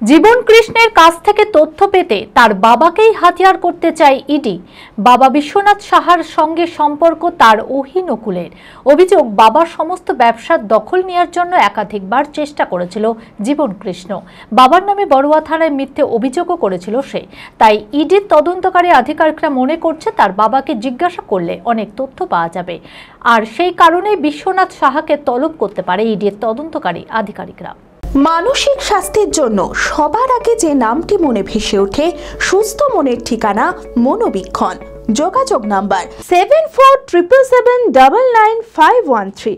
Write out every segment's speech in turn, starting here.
জীবন কৃষ্ণের কাছ থেকে তথ্য পেতে তার বাবাকেই হাতিয়ার করতে চায় ইডি। বাবা বিশ্বনাথ সাহার সঙ্গে সম্পর্ক তার অহিনকুলের। অভিযোগ, বাবার সমস্ত ব্যবসার দখল নেওয়ার জন্য একাধিকবার চেষ্টা করেছিল জীবন কৃষ্ণ। বাবার নামে বড়ুয়া থানায় মিথ্যে অভিযোগও করেছিল সে। তাই ইডির তদন্তকারী আধিকারিকরা মনে করছে তার বাবাকে জিজ্ঞাসা করলে অনেক তথ্য পাওয়া যাবে, আর সেই কারণে বিশ্বনাথ সাহাকে তলব করতে পারে ইডির তদন্তকারী আধিকারিকরা। মানসিক স্বাস্থ্যের জন্য সবার আগে যে নামটি মনে ভেসে ওঠে, সুস্থ মনের ঠিকানা মনোবীক্ষণ। যোগাযোগ নাম্বার 7477799513।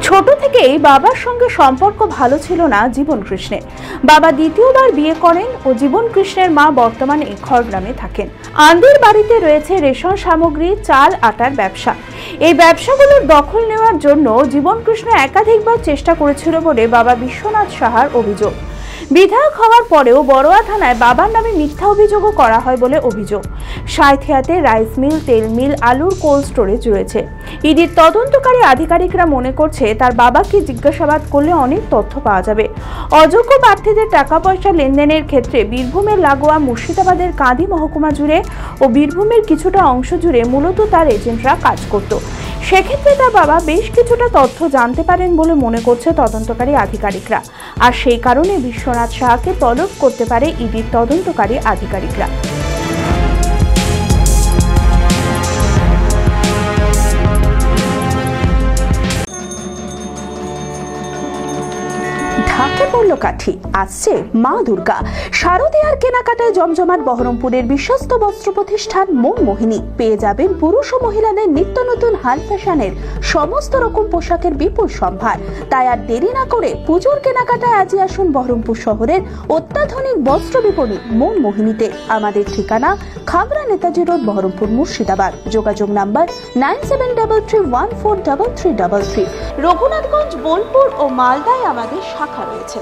ছোট থেকেই বাবার সঙ্গে সম্পর্ক ভালো ছিল না জীবন কৃষ্ণের। বাবা দ্বিতীয়বার বিয়ে করেন ও জীবন কৃষ্ণের মা বর্তমানে খড়গ্রামে থাকেন। আন্দির বাড়িতে রয়েছে রেশন সামগ্রী, চাল, আটার ব্যবসা। এই ব্যবসাগুলোর দখল নেওয়ার জন্য জীবন কৃষ্ণ একাধিকবার চেষ্টা করেছিল বলে বাবা বিশ্বনাথ সাহার অভিযোগ। বিধায়ক হওয়ার পরেও বড়ুয়া থানায় বাবার নামে মিথ্যা অভিযোগও করা হয় বলে অভিযোগ। সাঁইথিয়াতে রাইস মিল, তেল মিল, আলুর কোল্ড স্টোরেজ রয়েছে। ইডির তদন্তকারী আধিকারিকরা মনে করছে তার বাবাকে জিজ্ঞাসাবাদ করলে অনেক তথ্য পাওয়া যাবে। অযোগ্য প্রার্থীদের টাকা পয়সা লেনদেনের ক্ষেত্রে বীরভূমের লাগোয়া মুর্শিদাবাদের কাঁদি মহকুমা জুড়ে ও বীরভূমের কিছুটা অংশ জুড়ে মূলত তার এজেন্টরা কাজ করত। সেক্ষেত্রে তার বাবা বেশ কিছুটা তথ্য জানতে পারেন বলে মনে করছে তদন্তকারী আধিকারিকরা, আর সেই কারণে বিশ্বনাথ সাহাকে তলব করতে পারে ইডির তদন্তকারী আধিকারিকরা। ঢাকে পড়ল কাঠি, আসছে মা দুর্গা। শারদীয়ার কেনাকাটায় জমজমাট বহরমপুরের বিশ্বস্ত বস্ত্র প্রতিষ্ঠান মন মোহিনী। পেয়ে যাবেন পুরুষ ও মহিলাদের নিত্য নতুন হাই ফ্যাশনের সমস্ত রকম পোশাকের বিপুল সম্ভার। তাই আর দেরি না করে পুজোর কেনাকাটায় আজই আসুন বহরমপুর শহরের অত্যাধুনিক বস্ত্র বিপণী মন মোহিনীতে। আমাদের ঠিকানা খাগড়া নেতাজি রোড, বহরমপুর, মুর্শিদাবাদ। যোগাযোগ নাম্বার 9733143333। রঘুনাথগঞ্জ, বোলপুর ও মালদায় আমাদের শাখা রয়েছে।